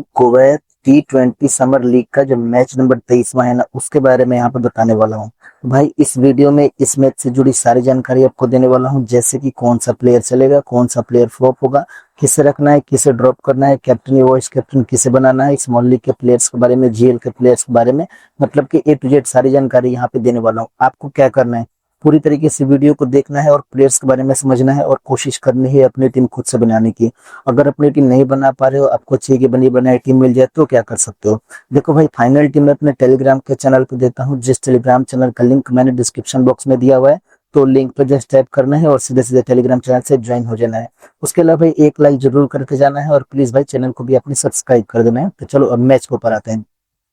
हूँ Kuwait T20 summer league का जो मैच नंबर 23वां है ना, उसके बारे में यहाँ पे बताने वाला हूँ। भाई इस वीडियो में इस मैच से जुड़ी सारी जानकारी आपको देने वाला हूँ, जैसे कि कौन सा प्लेयर चलेगा, कौन सा प्लेयर फ्लॉप होगा, किसे रखना है, किसे ड्रॉप करना है, कैप्टन या वाइस कैप्टन किसे बनाना है, स्मॉल लीग के प्लेयर्स के बारे में, जीएल के प्लेयर्स के बारे में, मतलब कि ए टू जेड सारी जानकारी यहाँ पे देने वाला हूँ। आपको क्या करना है, पूरी तरीके से वीडियो को देखना है और प्लेयर्स के बारे में समझना है और कोशिश करनी है अपनी टीम खुद से बनाने की। अगर अपनी टीम नहीं बना पा रहे हो, आपको चाहिए कि बनी बनाई टीम मिल जाए, तो क्या कर सकते हो। देखो भाई, फाइनल टीम मैं अपने टेलीग्राम के चैनल पे देता हूँ, जिस टेलीग्राम चैनल का लिंक मैंने डिस्क्रिप्शन बॉक्स में दिया हुआ है। तो लिंक पे जस्ट टाइप करना है और सीधे सीधे टेलीग्राम चैनल से ज्वाइन हो जाना है। उसके अलावा भाई एक लाइक जरूर करके जाना है और प्लीज भाई चैनल को भी अपने सब्सक्राइब कर देना है। तो चलो अब मैच को ऊपर आते हैं।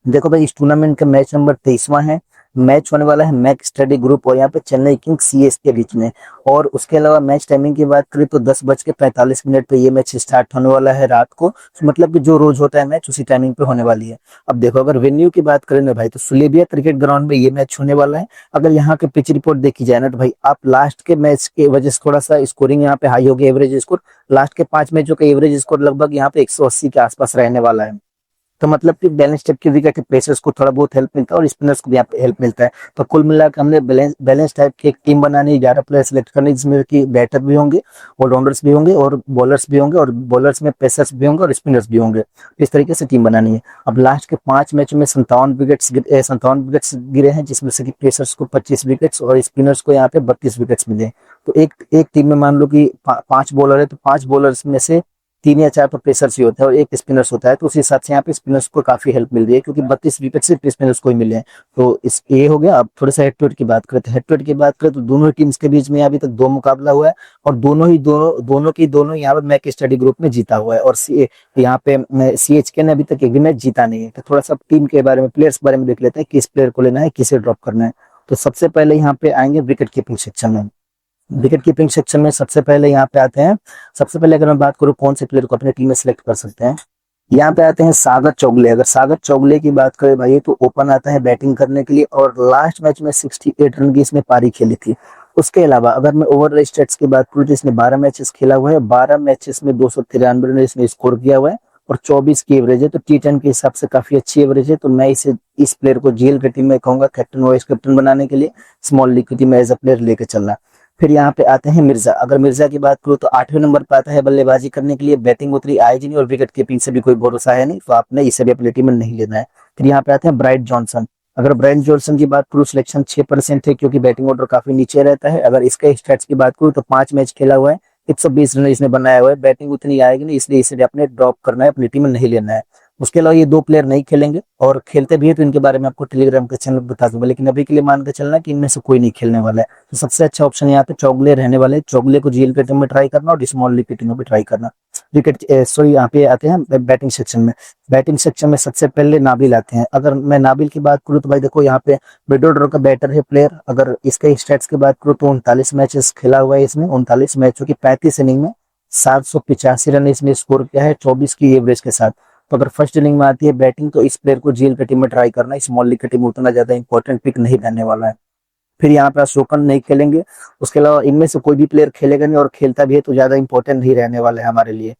देखो भाई, इस टूर्नामेंट का मैच नंबर 23वां है। मैच होने वाला है मैक स्टडी ग्रुप और यहाँ पे चेन्नई किंग्स सीएस के बीच में। और उसके अलावा मैच टाइमिंग की बात करें तो 10:45 पे ये मैच स्टार्ट होने वाला है रात को। तो मतलब कि जो रोज होता है मैच उसी टाइमिंग पे होने वाली है। अब देखो, अगर वेन्यू की बात करें ना भाई, तो सुलेबिया क्रिकेट ग्राउंड में ये मैच होने वाला है। अगर यहाँ के पिच रिपोर्ट देखी जाए ना, तो भाई आप लास्ट के मैच की वजह से थोड़ा सा स्कोरिंग यहाँ पे हाई हो गया, एवरेज स्कोर। लास्ट के 5 मैचों का एवरेज स्कोर लगभग यहाँ पे 180 के आसपास रहने वाला है। तो मतलब कि बैलेंस टाइप की विकेट के पेसर्स को थोड़ा बहुत हेल्प मिलता है और स्पिनर्स को भी यहाँ पे हेल्प मिलता है। तो कुल मिलाकर हमने बैलेंस टाइप की एक टीम बनानी, 11 प्लेयर सेलेक्ट करनी, जिसमें कि बैटर भी होंगे, ऑलराउंडर्स भी होंगे और बॉलर्स भी होंगे, और बॉलर्स में पेसर्स भी होंगे और स्पिनर्स भी होंगे। तो इस तरीके से टीम बनानी है। अब लास्ट के 5 मैचों में 57 विकेट्स गिरे हैं, जिसमें से कि पेसर्स को 25 विकेट्स और स्पिनर्स को यहाँ पे 32 विकेट्स मिले। तो एक एक टीम में मान लो कि 5 बॉलर है, तो 5 बॉलर्स में से 3 या 4 तो पेसर्स ही होता है और एक स्पिनर्स होता है। तो उस हिसाब से यहाँ पे स्पिनर्स को काफी हेल्प मिल रही है, क्योंकि 32 विकेट सिर्फ स्पिनर्स को ही मिले हैं। तो इस ये हो गया। अब थोड़ा सा हेड टू हेड की बात करते हैं। हेड टू हेड की बात करें तो दोनों टीम्स के बीच में अभी तक 2 मुकाबला हुआ है और दोनों यहाँ पे मैक स्टडी ग्रुप में जीता हुआ है। और यहाँ पे सीएचके ने अभी तक एक भी मैच जीता नहीं है। तो थोड़ा सा टीम के बारे में, प्लेयर्स के बारे में देख लेते हैं, किस प्लेयर को लेना है, किसे ड्रॉप करना है। तो सबसे पहले यहाँ पे आएंगे विकेट कीपिंग सेक्शन में। विकेट कीपिंग सेक्शन में सबसे पहले यहाँ पे आते हैं। सबसे पहले अगर मैं बात करूँ कौन से प्लेयर को अपने टीम में सिलेक्ट कर सकते हैं, यहाँ पे आते हैं सागर चौगले। अगर सागर चौगले की बात करें भाई, तो ओपन आता है बैटिंग करने के लिए और लास्ट मैच में 68 रन की इसने पारी खेली थी। उसके अलावा अगर मैं ओवरऑल स्टेट्स की बात करूँ तो इसने 12 मैचेस खेला हुआ है, 12 मैचेस में 293 रन इसने स्कोर किया हुआ है और 24 की एवरेज है। तो T10 के हिसाब से काफी अच्छी एवरेज है। तो मैं इस प्लेयर को जीएल की टीम में कहूंगा कैप्टन वाइस कैप्टन बनाने के लिए, स्मॉल लीग की टीम में एज अ प्लेयर लेके चलना। फिर यहाँ पे आते हैं मिर्जा। अगर मिर्जा की बात करूँ तो 8वें नंबर पर आता है बल्लेबाजी करने के लिए। बैटिंग उतरी आएगी नहीं और विकेट कीपिंग से भी कोई भरोसा है नहीं, तो आपने इसे भी अपनी टीम में नहीं लेना है। फिर यहाँ पे आते हैं ब्राइट जॉनसन। अगर ब्राइट जॉनसन की बात करूँ, सिलेक्शन 6% है, क्योंकि बैटिंग ऑर्डर काफी नीचे रहता है। अगर इसके स्टैट्स की बात करूँ तो 5 मैच खेला हुआ है, 120 रन इसने बनाया हुआ है। बैटिंग उतनी आएगी नहीं, इसलिए इसे अपने ड्रॉप करना है, अपनी टीम में नहीं लेना है। उसके अलावा ये 2 प्लेयर नहीं खेलेंगे और खेलते भी है तो इनके बारे में आपको टेलीग्राम के चैनल पर बता दूंगा, लेकिन अभी के लिए मान के चलना कि इनमें से कोई नहीं खेलने वाला है। तो सबसे अच्छा ऑप्शन यहाँ पे चौगले रहने वाले। चौगले को जीएल के टीम में ट्राई करना और स्मॉल लीग की टीम में ट्राई करना। विकेट सॉरी, यहाँ पे आते हैं बैटिंग सेक्शन में। बैटिंग सेक्शन में सबसे पहले नाबिल आते हैं। अगर मैं नाबिल की बात करूँ तो भाई देखो, यहाँ पे मिडल ऑर्डर का बैटर है प्लेयर। अगर इसके स्टैट्स की बात करूँ तो 39 मैचेस खेला हुआ है इसने, 39 मैचों की 35 इनिंग में 785 रन इसने स्कोर किया है, 24 की एवरेज के साथ। तो अगर फर्स्ट इनिंग में आती है बैटिंग, तो इस प्लेयर को जीएल की टीम में ट्राई करना। स्मॉल लीग की टीम में उतना ज्यादा इंपॉर्टेंट पिक नहीं रहने वाला है। फिर यहाँ पे अशोकन नहीं खेलेंगे। उसके अलावा इनमें से कोई भी प्लेयर खेलेगा नहीं, और खेलता भी है तो ज्यादा इंपॉर्टेंट नहीं रहने वाला है हमारे लिए।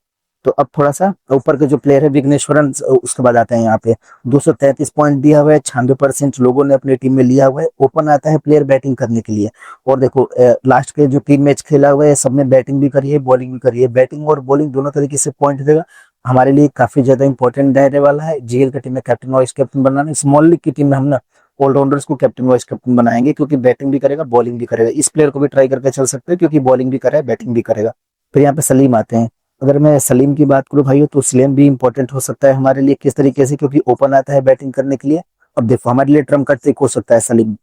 तो अब थोड़ा सा ऊपर के जो प्लेयर है विघ्नेश्वरन, उसके बाद आते हैं यहाँ पे। 233 पॉइंट दिया हुआ है, 96% लोगों ने अपनी टीम में लिया हुआ है। ओपन आता है प्लेयर बैटिंग करने के लिए। और देखो, लास्ट के जो 3 मैच खेला हुआ है, सबने बैटिंग भी करी है, बॉलिंग भी करी है। बैटिंग और बॉलिंग दोनों तरीके से पॉइंट देगा, हमारे लिए काफी ज्यादा इंपॉर्टेंट रहने वाला है। जीएल की टीम में कैप्टन वाइस कैप्टन बनाना। स्मॉल लीग की टीम में हम ना ऑलराउंडर्स को कैप्टन वाइस कैप्टन बनाएंगे, क्योंकि बैटिंग भी करेगा, बॉलिंग भी करेगा। इस प्लेयर को भी ट्राई करके चल सकते हैं, क्योंकि बॉलिंग भी करेगा, बैटिंग भी करेगा। फिर यहाँ पे सलीम आते हैं। अगर मैं सलीम की बात करूँ भाई, तो सलीम भी इंपॉर्टेंट हो सकता है हमारे लिए। किस तरीके से, क्योंकि ओपन आता है बैटिंग करने के लिए। अब देखो, हमारे लिए ट्रम्प कार्ड हो सकता है सलीम।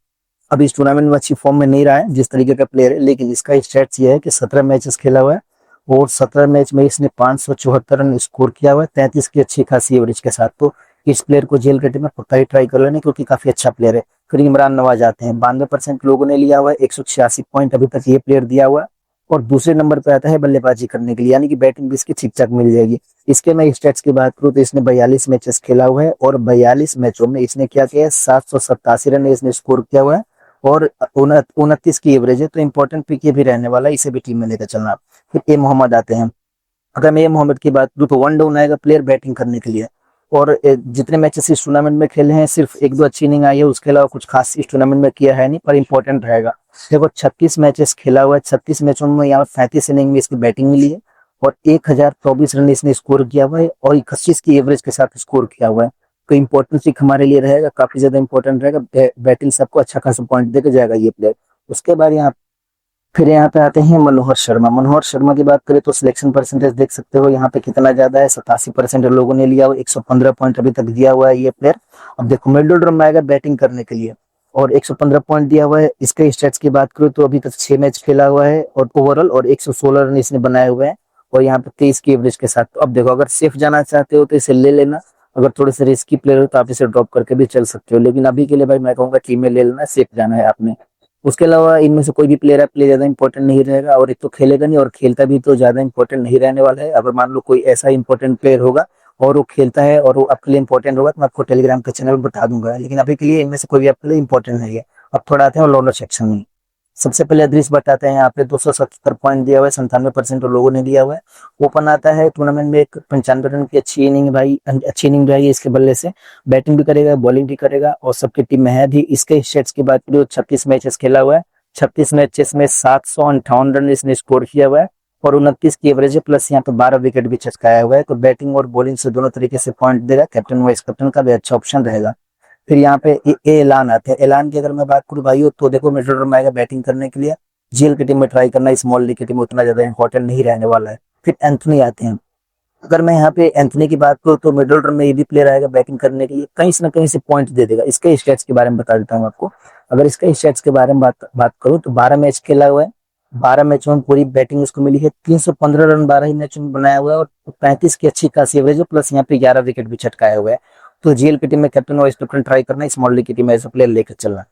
अब इस टूर्नामेंट में अच्छी फॉर्म में नहीं रहा है जिस तरीके का प्लेयर है, लेकिन इसका स्टैट्स ये है कि 17 मैचेस खेला हुआ है और 17 मैच में इसने 574 रन स्कोर किया हुआ है, 33 की अच्छी खासी एवरेज के साथ। तो इस प्लेयर को जेल के टीम में पक्का ही ट्राई कर लेने, क्योंकि काफी अच्छा प्लेयर है। फिर इमरान नवाज आते हैं। 92% लोगों ने लिया हुआ है, 186 पॉइंट अभी तक ये प्लेयर दिया हुआ है। और दूसरे नंबर पे आता है बल्लेबाजी करने के लिए, यानी कि बैटिंग भी इसकी ठीक ठाक मिल जाएगी। इसके मैं स्टेट्स की बात करूँ तो इसने 42 मैचेस खेला हुआ है और 42 मैचों में इसने क्या किया है, 787 रन इसने स्कोर किया हुआ है और 29 की एवरेज है। तो इंपॉर्टेंट पिक ये भी रहने वाला है, इसे भी टीम में लेकर चलना। फिर ए मोहम्मद आते हैं। अगर मैं ए मोहम्मद की बात करूँ तो वन डाउन आएगा प्लेयर बैटिंग करने के लिए। और जितने मैचेस इस टूर्नामेंट में खेले हैं सिर्फ एक दो अच्छी इनिंग आई है, उसके अलावा कुछ खास इस टूर्नामेंट में किया है नहीं, पर इंपॉर्टेंट रहेगा। देखो 36 मैचेस खेला हुआ है, 36 मैचों में यहाँ 35 इनिंग में इसकी बैटिंग मिली है और 1024 रन इसने स्कोर किया हुआ है और 21 की एवरेज के साथ स्कोर किया हुआ है। तो इंपॉर्टेंस हमारे लिए रहेगा, काफी ज्यादा इंपॉर्टेंट रहेगा। बैटिंग सबको अच्छा खासा पॉइंट देकर जाएगा ये प्लेयर। उसके बाद यहाँ फिर यहाँ पे आते हैं मनोहर शर्मा। मनोहर शर्मा की बात करें तो सिलेक्शन परसेंटेज देख सकते हो यहाँ पे कितना ज्यादा है, 87% लोगों ने लिया हुआ, 115 पॉइंट अभी तक दिया हुआ है ये प्लेयर। अब देखो मिडिल ऑर्डर में आएगा बैटिंग करने के लिए और 115 पॉइंट दिया हुआ है। इसके स्टेट्स की बात करूँ तो अभी तक 6 मैच खेला हुआ है और ओवरऑल और 116 रन इसने बनाए हुए हैं और यहाँ पे 23 की एवरेज के साथ। तो अब देखो अगर सेफ जाना चाहते हो तो इसे ले लेना, अगर थोड़े से रिस्की प्लेयर हो तो आप इसे ड्रॉप करके भी चल सकते हो, लेकिन अभी के लिए भाई मैं कहूंगा टीम में ले लेना, सेफ जाना है आपने। उसके अलावा इनमें से कोई भी प्लेयर है, प्ले ज्यादा इंपॉर्टेंट नहीं रहेगा और एक तो खेलेगा नहीं और खेलता भी तो ज्यादा इंपॉर्टेंट नहीं रहने वाला है। अगर मान लो कोई ऐसा इंपॉर्टेंट प्लेयर होगा और वो खेलता है और वो आपके लिए इंपॉर्टेंट होगा तो मैं आपको टेलीग्राम के चैनल पर बता दूंगा, लेकिन अभी के लिए इनमें से कोई भी आपके लिए इंपॉर्टेंट नहीं है। अब थोड़ा आते हैं ऑलराउंडर सेक्शन में। सबसे पहले दृश्य बताते हैं, यहाँ पे 277 पॉइंट दिया हुआ है, 97% लोगों ने दिया हुआ है। ओपन आता है टूर्नामेंट में एक 95 रन की अच्छी इनिंग भाई, अच्छी इनिंग रही है इसके बल्ले से। बैटिंग भी करेगा, बॉलिंग भी करेगा और सबकी टीम में है भी। इसके स्टेट्स की बात करें 36 मैचेस खेला हुआ है, 36 मैचेस में 758 रन इसने स्कोर किया हुआ है और 29 की एवरेज है, प्लस यहाँ पे 12 विकेट भी चटकाया हुआ है। तो बैटिंग और बॉलिंग से दोनों तरीके से पॉइंट देगा, कैप्टन वाइस कैप्टन का भी अच्छा ऑप्शन रहेगा। फिर यहाँ पे ऐलान आते हैं। ऐलान की अगर मैं बात करूँ भाई तो देखो मिडिल ऑर्डर में आएगा बैटिंग करने के लिए, जीएल की टीम में ट्राई करना, स्मॉल लीग की टीम में उतना ज्यादा इंपॉर्टेंट नहीं रहने वाला है। फिर एंथनी आते हैं। अगर मैं यहाँ पे एंथनी की बात करूँ तो मिडिल ऑर्डर में ये भी प्लेयर आएगा बैटिंग करने के लिए, कहीं से ना कहीं से पॉइंट दे देगा। इसके स्टेट्स के बारे में बता देता हूँ आपको। अगर इसके स्टेट्स के बारे में बात करूँ तो 12 मैच खेला हुआ है, 12 मैचों में पूरी बैटिंग उसको मिली है, 315 रन 12 ही मैचों में बनाया हुआ है और 35 की अच्छी खासी एवरेज है, प्लस यहाँ पे 11 विकेट भी चटकाया हुआ है। तो जीएल की टीम में कैप्टन वाइस कैप्टन ट्राई करना, स्मॉल लीग की टीम में ऐसा प्लेयर लेकर चलना।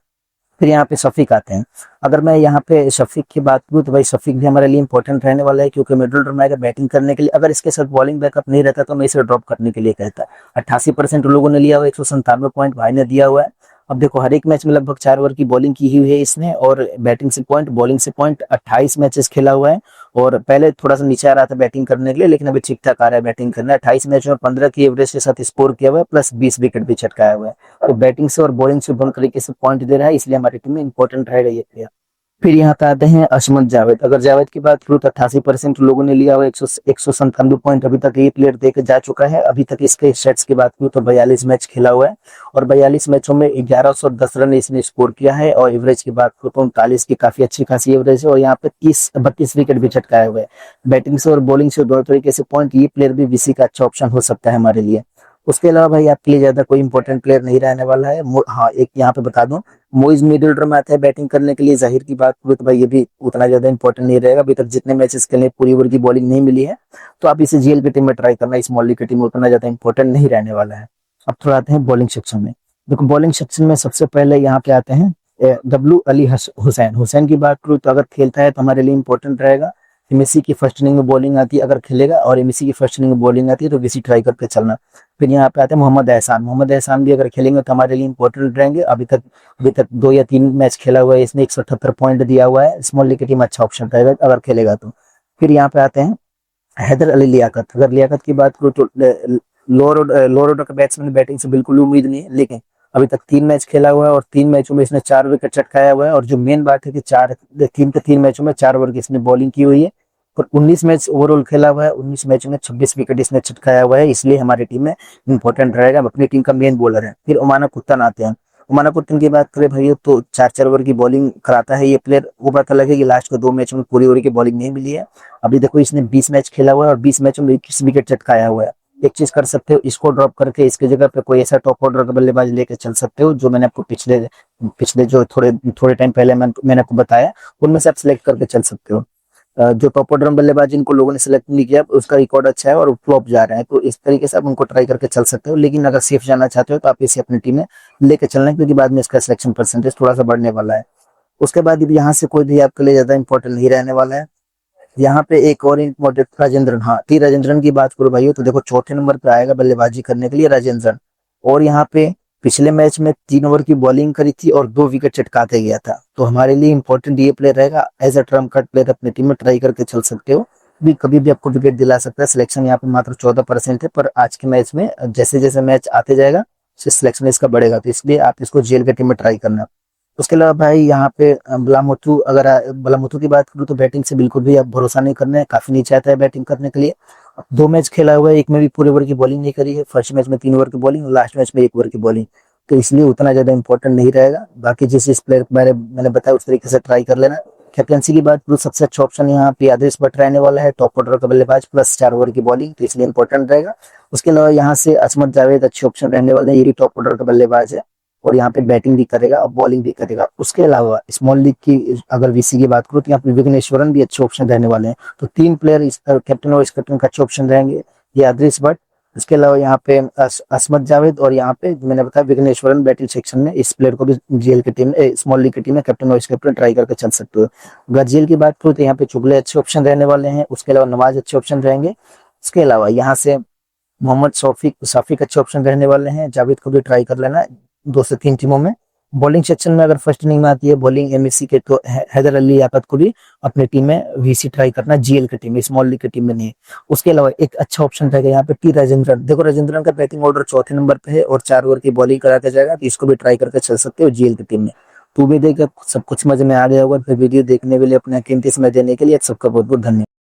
फिर यहाँ पे शफीक आते हैं। अगर मैं यहाँ पे शफीक की बात करूँ तो भाई शफीक भी हमारे लिए इंपॉर्टेंट रहने वाला है, क्योंकि मिडिल ऑर्डर में आएगा बैटिंग करने के लिए। अगर इसके साथ बॉलिंग बैकअप नहीं रहता तो मैं इसे ड्रॉप करने के लिए कहता। 88% लोगों ने लिया हुआ, 197 पॉइंट भाई ने दिया हुआ है। अब देखो हर एक मैच में लगभग 4 ओवर की बॉलिंग की हुई है इसने और बैटिंग से पॉइंट, बॉलिंग से पॉइंट, 28 मैचेस खेला हुआ है और पहले थोड़ा सा नीचे आ रहा था बैटिंग करने के लिए, लेकिन अभी ठीक ठाक आ रहा है बैटिंग करना। 28 मैच में 15 की एवरेज के साथ स्कोर किया हुआ है, प्लस 20 विकेट भी चटकाया हुआ है। तो बैटिंग से और बॉलिंग से दोनों तरीके से पॉइंट दे रहा है, इसलिए हमारी टीम में इंपॉर्टेंट रहेगा ये प्लेयर। फिर यहाँ पे आते हैं अशमत जावेद। अगर जावेद की बात करूँ तो 88% लोगों ने लिया हुआ, 197 पॉइंट अभी तक ये प्लेयर देकर जा चुका है। अभी तक इसके स्टेट्स की बात करूँ तो 42 मैच खेला हुआ है और 42 मैचों में 1110 रन इसने स्कोर किया है और एवरेज की बात करूँ तो 39 की काफी अच्छी खासी एवरेज है और यहाँ पे 32 विकेट भी चटकाए हुए हैं। बैटिंग से और बॉलिंग से दोनों तरीके से पॉइंट, ये प्लेयर भी वीसी का अच्छा ऑप्शन हो सकता है हमारे लिए। उसके अलावा भाई आपके लिए ज्यादा कोई इंपॉर्टेंट प्लेयर नहीं रहने वाला है। हाँ एक यहाँ पे बता दूं, मोइज मिडिल ऑर्डर में आता है बैटिंग करने के लिए। जाहिर की बात करूँ तो भाई ये भी उतना ज्यादा इंपॉर्टेंट नहीं रहेगा, अभी तक जितने मैचेस खेले पूरी ओवर की बॉलिंग नहीं मिली है, तो आप इसे जीएल की टीम में ट्राई करना, स्मॉल लीग की टीम में उतना ज्यादा इंपॉर्टेंट नहीं रहने वाला है। अब थोड़ा आते हैं बॉलिंग सेक्शन में। देखो बॉलिंग सेक्शन में सबसे पहले यहाँ पे आते हैं डब्ल्यू अली हुसैन। हुसैन की बात करूँ तो अगर खेलता है तो हमारे लिए इंपॉर्टेंट रहेगा। एमएससी की फर्स्ट इनिंग में बॉलिंग आती है अगर खेलेगा, और एमएससी की फर्स्ट इनिंग में बॉलिंग आती है तो वीसी ट्राई करके चलना। फिर यहाँ पे आते हैं मोहम्मद एहसान। मोहम्मद एहसान भी अगर खेलेंगे तो हमारे लिए इंपॉर्टेंट रहेंगे। अभी तक 2 या 3 मैच खेला हुआ है इसने, 178 पॉइंट दिया हुआ है। स्मॉल लीग की टीम अच्छा ऑप्शन रहेगा अगर खेलेगा तो। फिर यहाँ पे आते हैं हैदर अली लियाकत। अगर लियाकत की बात करूँ तो लोअर ऑर्डर का बैट्समैन, बैटिंग से बिल्कुल उम्मीद नहीं है, लेकिन अभी तक 3 मैच खेला हुआ है और 3 मैचों में इसने 4 विकेट चटकाया हुआ है। और जो मेन बात है कि 3 मैचों में 4 ओवर की इसने बॉलिंग की हुई है और 19 मैच ओवरऑल खेला हुआ है। 19 मैचों में 26 विकेट इसने चटकाया हुआ है, इसलिए हमारी टीम में इंपॉर्टेंट रहेगा। अपनी टीम का मेन बॉलर है। फिर ओमाना कुत्तन आते हैं। ओमाना कुत्तन की बात करें भाई तो 4-4 ओवर की बॉलिंग कराता है ये प्लेयर। वो बात अलग है कि लास्ट को 2 मैचों में पूरी ओवर की बॉलिंग नहीं मिली है। अभी देखो इसने 20 मैच खेला हुआ है और 20 मैचों में 21 विकेट चटकाया हुआ है। एक चीज कर सकते हो, इसको ड्रॉप करके इसके जगह पे कोई ऐसा टॉप ऑर्डर का बल्लेबाज लेके चल सकते हो, जो मैंने आपको पिछले पिछले जो थोड़े टाइम पहले मैंने आपको बताया, उनमें से आप सिलेक्ट करके चल सकते हो। जो टॉप ऑर्डर बल्लेबाज जिनको लोगों ने सिलेक्ट नहीं किया उसका रिकॉर्ड अच्छा है और फ्लॉप जा रहा है, तो इस तरीके से आप उनको ट्राई करके चल सकते हो। लेकिन अगर सेफ जाना चाहते हो तो आप इसे अपनी टीम में लेके चलना है, क्योंकि बाद में इसका सिलेक्शन परसेंटेज थोड़ा सा बढ़ने वाला है। उसके बाद यहाँ से कोई भी आपके लिए ज्यादा इंपॉर्टेंट नहीं रहने वाला है। यहाँ पे एक और इम्पोर्टेंट राजेंद्रन। हाँ टी राजेंद्रन की बात करो भाई तो देखो चौथे नंबर पे आएगा बल्लेबाजी करने के लिए राजेंद्रन। और यहाँ पे पिछले मैच में 3 ओवर की बॉलिंग करी थी और 2 विकेट चटका के गया था। तो हमारे लिए इंपॉर्टेंट ये प्लेयर रहेगा, as a trump card player अपनी टीम में ट्राई करके चल सकते हो। भी कभी भी आपको विकेट दिला सकता है। सिलेक्शन यहाँ पे मात्र 14% है, पर आज के मैच में जैसे जैसे मैच आते जाएगा सिलेक्शन इसका बढ़ेगा, तो इसलिए आप इसको जेल के टीम में ट्राई करना। उसके अलावा भाई यहाँ पे बलामुथु, अगर बलामुथु की बात करूँ तो बैटिंग से बिल्कुल भी आप भरोसा नहीं करना है, काफी नीचे आता है बैटिंग करने के लिए। 2 मैच खेला हुआ है, एक में भी पूरे ओवर की बॉलिंग नहीं करी है। फर्स्ट मैच में 3 ओवर की बॉलिंग, लास्ट मैच में 1 ओवर की बॉलिंग, तो इसलिए उतना ज्यादा इंपॉर्टेंट नहीं रहेगा। बाकी जिस प्लेयर के बारे में मैंने बताया उस तरीके से ट्राई कर लेना। कैप्टनसी की बात करूँ, सबसे अच्छा ऑप्शन यहाँ पे आदेश भट्ट रहने वाला है, टॉप ऑर्डर का बल्लेबाज प्लस 4 ओवर की बॉलिंग, तो इसलिए इंपॉर्टेंट रहेगा। उसके अलावा यहाँ से असमत जावेद अच्छे ऑप्शन रहने वाले हैं, ये भी टॉप ऑर्डर का बल्लेबाज है और यहाँ पे बैटिंग भी करेगा और बॉलिंग भी करेगा। उसके अलावा स्मॉल लीग की अगर वीसी की बात करूँ तो यहाँ पे विघ्नेश्वरन भी अच्छे ऑप्शन रहने वाले हैं। तो 3 प्लेयर इस कैप्टन और इस कैप्टन का अच्छे ऑप्शन रहेंगे, ये आदर्श भट्ट, उसके अलावा यहाँ पे असमत जावेद, और यहाँ पे मैंने बताया विघ्नेश्वरन बैटिंग सेक्शन में। इस प्लेयर को भी जेल की टीम स्मॉल लीग की टीम में कैप्टन वाइस कैप्टन ट्राई करके चल सकते हो। अगर जेल की बात करूँ तो यहाँ पे चुगले अच्छे ऑप्शन रहने वाले हैं, उसके अलावा नवाज अच्छे ऑप्शन रहेंगे। उसके अलावा यहाँ से मोहम्मद शफीक अच्छे ऑप्शन रहने वाले हैं, जावेद को भी ट्राई कर लेना 2 से 3 टीमों में। बॉलिंग सेक्शन में अगर फर्स्ट इनिंग में आती है बॉलिंग एमएससी के, तो हैदर अली याकत को भी अपनी टीम में वीसी ट्राई करना, जीएल की टीम में, स्मॉल लीग की टीम में नहीं। उसके अलावा एक अच्छा ऑप्शन रहेगा यहाँ पे टी राजेंद्रन। देखो राजेंद्रन का बैटिंग ऑर्डर चौथे नंबर पे है और 4 ओवर की बॉलिंग करा के जाएगा, तो इसको भी ट्राई करके चल सकते हो जीएल की टीम में। तो उम्मीद है कि सब कुछ समझ में आ गया होगा। फिर वीडियो देखने के लिए, अपना कीमती समय देने के लिए सबका बहुत बहुत धन्यवाद।